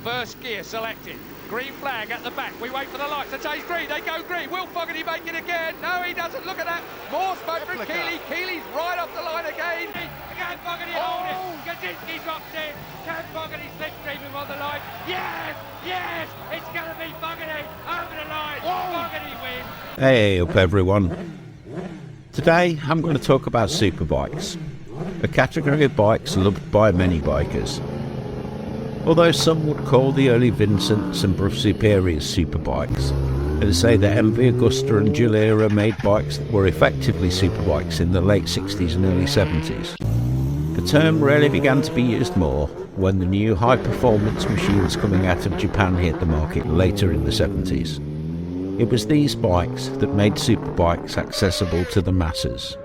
First gear selected. Green flag at the back. We wait for the lights to change green. They go green. Will Fogarty make it again? No, he doesn't. Look at that. More smoke from Keeley. Keeley's right off the line again. Can Fogarty hold it? Kaczynski drops in. Can Fogarty slipstream him on the line? Yes! Yes! It's going to be Fogarty over the line. Fogarty wins. Hey up everyone. Today I'm going to talk about superbikes, a category of bikes loved by many bikers. Although some would call the early Vincents and Brough Superiors superbikes, and say that MV Agusta and Gilera made bikes that were effectively superbikes in the late 60s and early 70s. The term really began to be used more when the new high-performance machines coming out of Japan hit the market later in the 70s. It was these bikes that made superbikes accessible to the masses.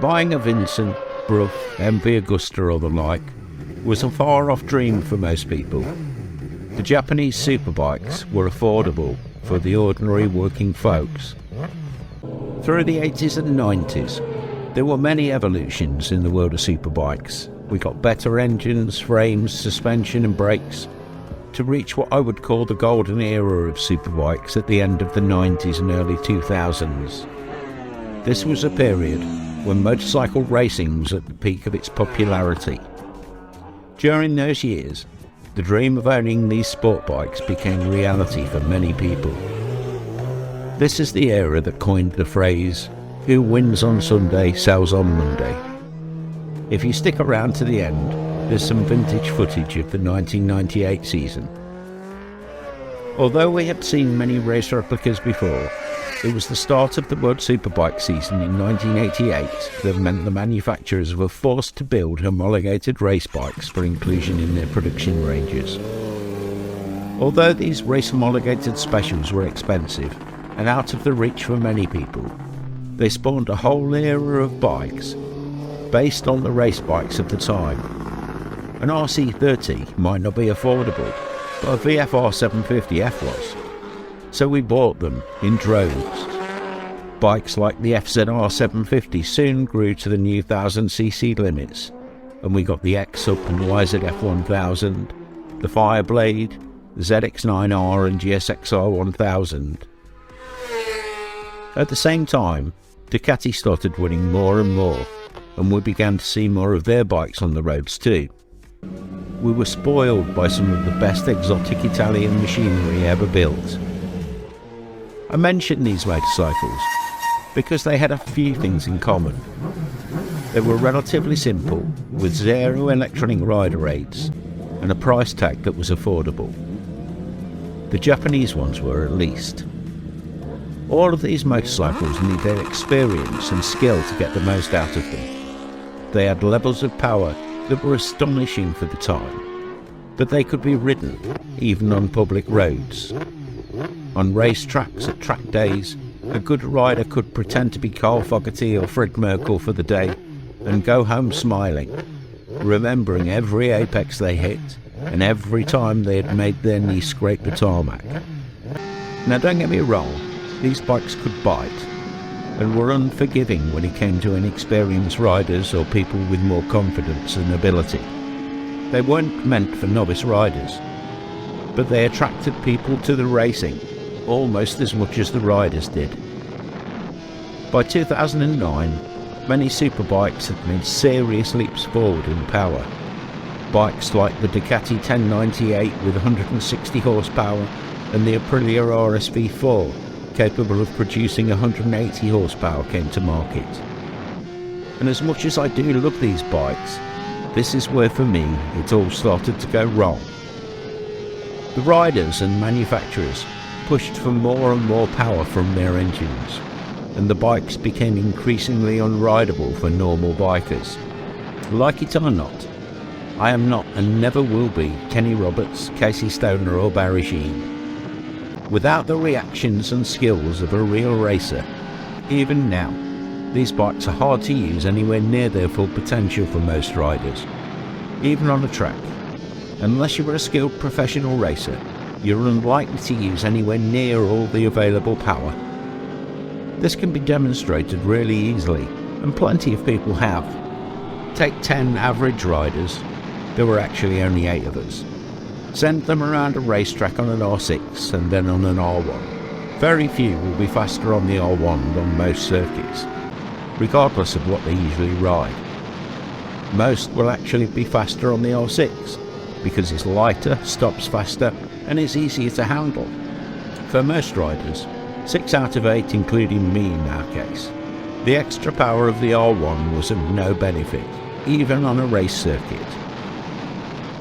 Buying a Vincent, Brough, MV Agusta or the like was a far-off dream for most people. The Japanese superbikes were affordable for the ordinary working folks. Through the 80s and 90s, there were many evolutions in the world of superbikes. We got better engines, frames, suspension and brakes to reach what I would call the golden era of superbikes at the end of the 90s and early 2000s. This was a period when motorcycle racing was at the peak of its popularity. During those years, the dream of owning these sport bikes became reality for many people. This is the era that coined the phrase, "Who wins on Sunday sells on Monday." If you stick around to the end, there's some vintage footage of the 1998 season. Although we had seen many race replicas before, it was the start of the World Superbike season in 1988 that meant the manufacturers were forced to build homologated race bikes for inclusion in their production ranges. Although these race homologated specials were expensive and out of the reach for many people, they spawned a whole era of bikes based on the race bikes of the time. An RC30 might not be affordable, but a VFR 750F was. So we bought them in droves. Bikes like the FZR 750 soon grew to the new 1000cc limits, and we got the X-Up and YZF 1000, the Fireblade, the ZX9R and GSXR 1000. At the same time, Ducati started winning more and more, and we began to see more of their bikes on the roads too. We were spoiled by some of the best exotic Italian machinery ever built. I mention these motorcycles because they had a few things in common. They were relatively simple, with zero electronic rider aids and a price tag that was affordable. The Japanese ones were, at least. All of these motorcycles needed experience and skill to get the most out of them. They had levels of power that were astonishing for the time, but they could be ridden even on public roads. On race tracks at track days, a good rider could pretend to be Carl Fogarty or Fred Merkel for the day and go home smiling, remembering every apex they hit and every time they had made their knee scrape the tarmac. Now don't get me wrong, these bikes could bite and were unforgiving when it came to inexperienced riders or people with more confidence and ability. They weren't meant for novice riders, but they attracted people to the racing almost as much as the riders did. By 2009, many superbikes had made serious leaps forward in power. Bikes like the Ducati 1098 with 160 horsepower and the Aprilia RSV4 capable of producing 180 horsepower came to market. And as much as I do love these bikes, this is where for me it all started to go wrong. The riders and manufacturers pushed for more and more power from their engines, and the bikes became increasingly unrideable for normal bikers. Like it or not, I am not and never will be Kenny Roberts, Casey Stoner or Barry Sheene. Without the reactions and skills of a real racer, even now, these bikes are hard to use anywhere near their full potential for most riders. Even on a track, unless you're a skilled professional racer, you're unlikely to use anywhere near all the available power. This can be demonstrated really easily, and plenty of people have. Take 10 average riders, there were actually only 8 of us. Send them around a racetrack on an R6 and then on an R1. Very few will be faster on the R1 than most circuits, regardless of what they usually ride. Most will actually be faster on the R6, because it's lighter, stops faster, and is easier to handle. For most riders, 6 out of 8 including me in our case, the extra power of the R1 was of no benefit, even on a race circuit.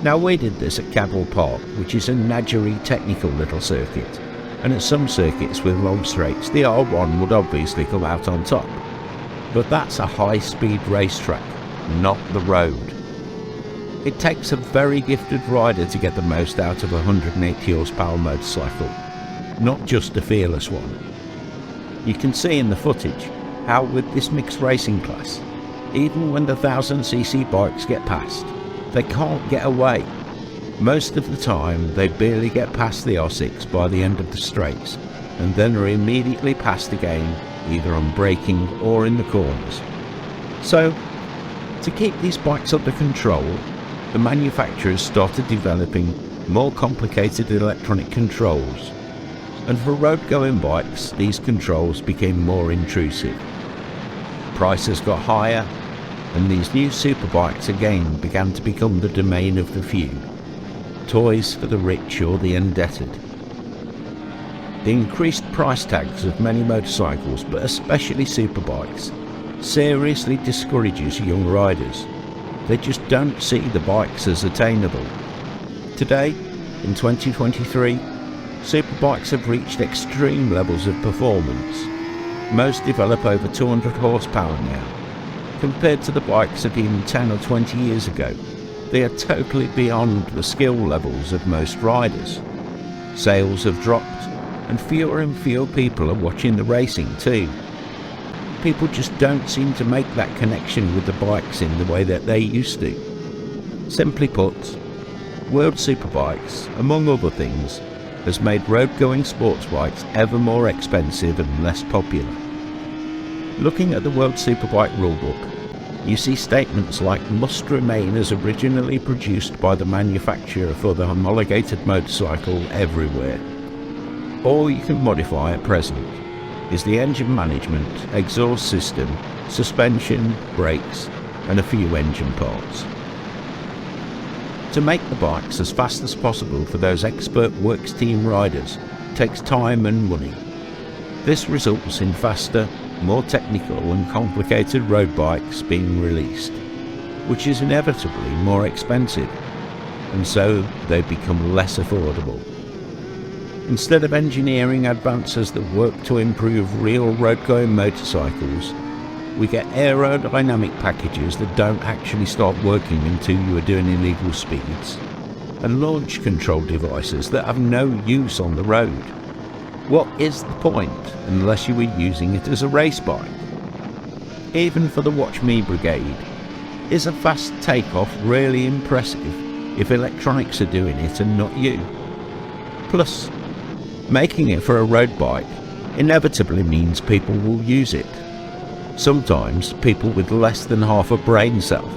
Now we did this at Cadwell Park, which is a nadgery technical little circuit, and at some circuits with long straights the R1 would obviously come out on top. But that's a high-speed racetrack, not the road. It takes a very gifted rider to get the most out of a 180 horsepower motorcycle, not just a fearless one. You can see in the footage how with this mixed racing class, even when the 1000cc bikes get past, they can't get away. Most of the time they barely get past the R6 by the end of the straights, and then are immediately passed again, either on braking or in the corners. So, to keep these bikes under control, the manufacturers started developing more complicated electronic controls, and for road-going bikes these controls became more intrusive. Prices got higher, and these new superbikes again began to become the domain of the few, toys for the rich or the indebted. The increased price tags of many motorcycles, but especially superbikes, seriously discourages young riders. They just don't see the bikes as attainable. Today, in 2023, superbikes have reached extreme levels of performance. Most develop over 200 horsepower now. Compared to the bikes of even 10 or 20 years ago, they are totally beyond the skill levels of most riders. Sales have dropped, and fewer people are watching the racing too. People just don't seem to make that connection with the bikes in the way that they used to. Simply put, World Superbikes, among other things, has made road-going sports bikes ever more expensive and less popular. Looking at the World Superbike rulebook, you see statements like must remain as originally produced by the manufacturer for the homologated motorcycle everywhere. All you can modify at present is the engine management, exhaust system, suspension, brakes, and a few engine parts. To make the bikes as fast as possible for those expert works team riders takes time and money. This results in faster, more technical and complicated road bikes being released, which is inevitably more expensive, and so they become less affordable. Instead of engineering advances that work to improve real road-going motorcycles, we get aerodynamic packages that don't actually start working until you are doing illegal speeds, and launch control devices that have no use on the road. What is the point unless you were using it as a race bike? Even for the Watch Me brigade, is a fast takeoff really impressive if electronics are doing it and not you? Plus, making it for a road bike inevitably means people will use it. Sometimes people with less than half a brain cell,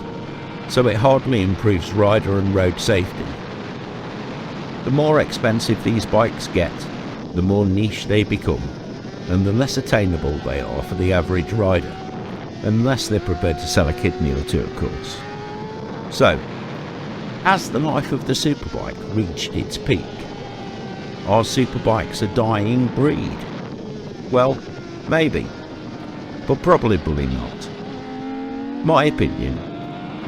so it hardly improves rider and road safety. The more expensive these bikes get, the more niche they become, and the less attainable they are for the average rider, unless they're prepared to sell a kidney or two, of course. So, has the life of the superbike reached its peak? Are superbikes a dying breed? Well, maybe, but probably not. My opinion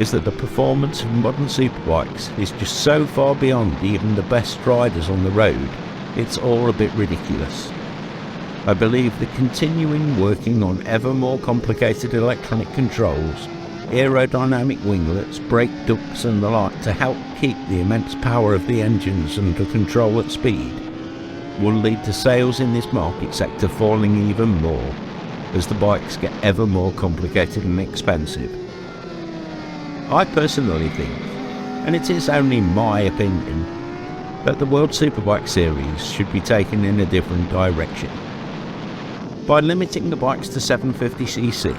is that the performance of modern superbikes is just so far beyond even the best riders on the road, it's all a bit ridiculous. I believe that continuing working on ever more complicated electronic controls, aerodynamic winglets, brake ducts and the like to help keep the immense power of the engines under control at speed will lead to sales in this market sector falling even more as the bikes get ever more complicated and expensive. I personally think, and it is only my opinion, that the World Superbike series should be taken in a different direction. By limiting the bikes to 750cc,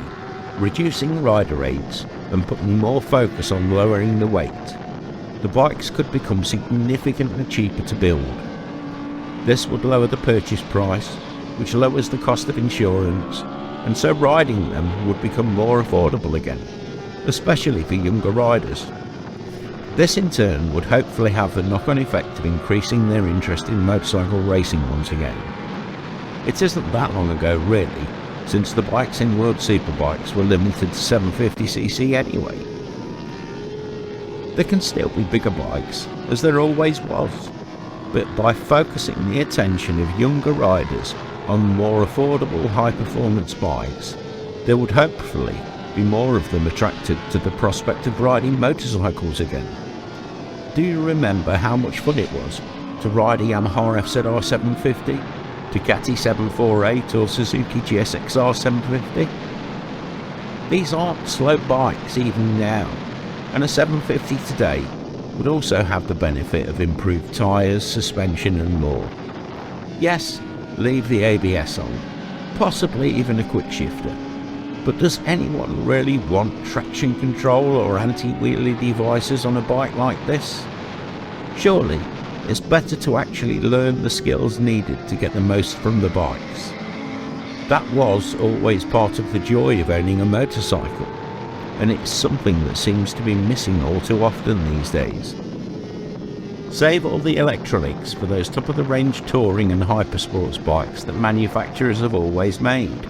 reducing rider aids and putting more focus on lowering the weight, the bikes could become significantly cheaper to build. This would lower the purchase price, which lowers the cost of insurance, and so riding them would become more affordable again, especially for younger riders. This in turn would hopefully have the knock-on effect of increasing their interest in motorcycle racing once again. It isn't that long ago really, since the bikes in World Superbikes were limited to 750cc anyway. There can still be bigger bikes, as there always was, but by focusing the attention of younger riders on more affordable high-performance bikes, there would hopefully be more of them attracted to the prospect of riding motorcycles again. Do you remember how much fun it was to ride a Yamaha FZR 750, Ducati 748 or Suzuki GSXR 750? These aren't slow bikes even now, and a 750 today would also have the benefit of improved tyres, suspension and more. Yes, leave the ABS on, possibly even a quick shifter, but does anyone really want traction control or anti-wheelie devices on a bike like this? Surely it's better to actually learn the skills needed to get the most from the bikes. That was always part of the joy of owning a motorcycle, and it's something that seems to be missing all too often these days. Save all the electronics for those top-of-the-range touring and hypersports bikes that manufacturers have always made.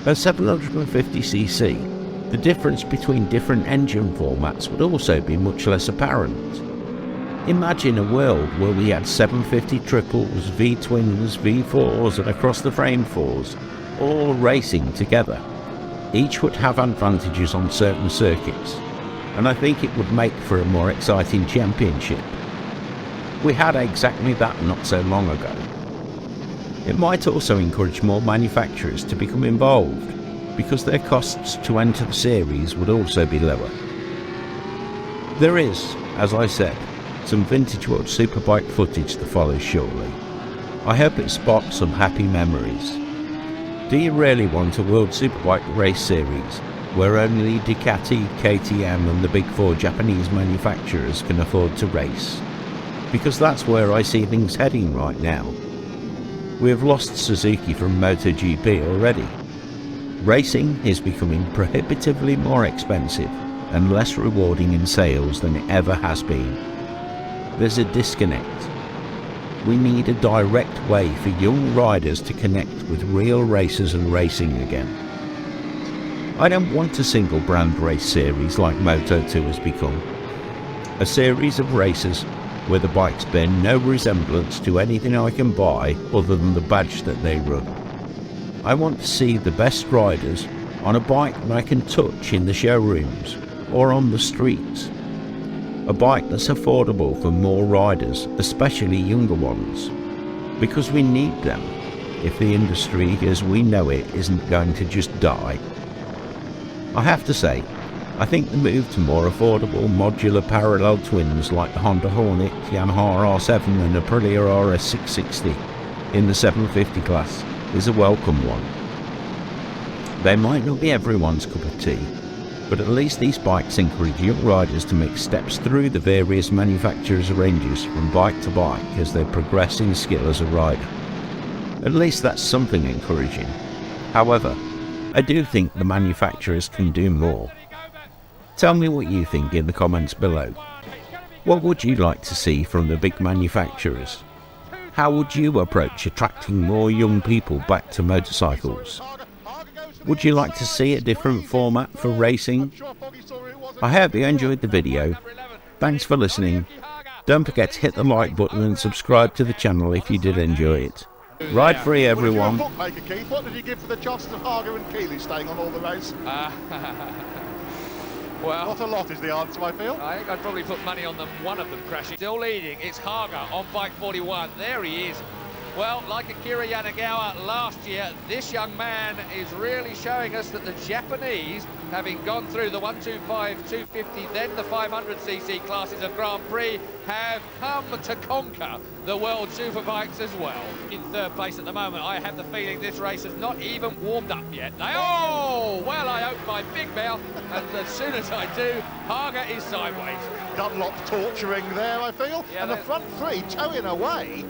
At 750cc, the difference between different engine formats would also be much less apparent. Imagine a world where we had 750 triples, V-twins, V4s and across-the-frame 4s, all racing together. Each would have advantages on certain circuits, and I think it would make for a more exciting championship. We had exactly that not so long ago. It might also encourage more manufacturers to become involved, because their costs to enter the series would also be lower. There is, as I said, some vintage World Superbike footage to follow shortly. I hope it sparks some happy memories. Do you really want a World Superbike race series where only Ducati, KTM and the big four Japanese manufacturers can afford to race? Because that's where I see things heading right now. We have lost Suzuki from MotoGP already. Racing is becoming prohibitively more expensive and less rewarding in sales than it ever has been. There's a disconnect. We need a direct way for young riders to connect with real racers and racing again. I don't want a single brand race series like Moto2 has become. A series of races where the bikes bear no resemblance to anything I can buy other than the badge that they run. I want to see the best riders on a bike that I can touch in the showrooms or on the streets. A bike that's affordable for more riders, especially younger ones, because we need them if the industry as we know it isn't going to just die. I have to say, I think the move to more affordable modular parallel twins like the Honda Hornet, Yamaha R7 and Aprilia RS660 in the 750 class is a welcome one. They might not be everyone's cup of tea, but at least these bikes encourage young riders to make steps through the various manufacturers' ranges from bike to bike as they progress in skill as a rider. At least that's something encouraging. However, I do think the manufacturers can do more. Tell me what you think in the comments below. What would you like to see from the big manufacturers? How would you approach attracting more young people back to motorcycles? Would you like to see a different format for racing? I hope you enjoyed the video. Thanks for listening. Don't forget to hit the like button and subscribe to the channel if you did enjoy it. Ride free, everyone. What did you give for the chances of Harger and Keeley staying on all the race? Well, not a lot is the answer, I feel. I think I'd probably put money on them, one of them crashing. Still leading, it's Harger on bike 41. There he is. Well, like Akira Yanagawa last year, this young man is really showing us that the Japanese, having gone through the 125, 250, then the 500cc classes of Grand Prix, have come to conquer the World Superbikes as well. In third place at the moment, I have the feeling this race has not even warmed up yet. Oh, well, I open my big mouth, and as soon as I do, Harger is sideways. Dunlop torturing there, I feel. Yeah, and the front three towing away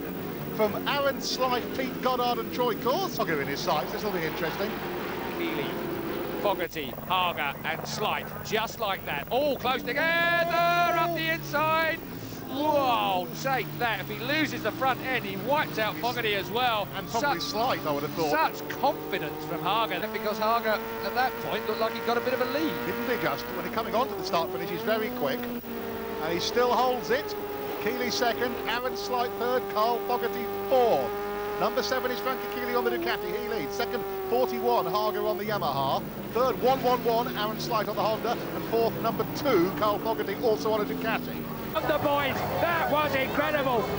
from Aaron Slight, Pete Goddard and Troy Course. I'll go in his sights, this will be interesting. Keeley, Fogarty, Harger and Slight, just like that. All close together, up the inside. Whoa, take that. If he loses the front end, he wipes out Fogarty as well. And probably Slight, I would have thought. Such confidence from Harger, because Harger, at that point, looked like he got a bit of a lead. Didn't he just? When he's coming on to the start finish, he's very quick. And he still holds it. Keeley second, Aaron Slight third, Carl Fogarty fourth. Number 7 is Frankie Keeley on the Ducati, he leads. Second, 41, Harger on the Yamaha. Third, 111, Aaron Slight on the Honda. And fourth, number 2, Carl Fogarty, also on a Ducati. The boys, that was incredible.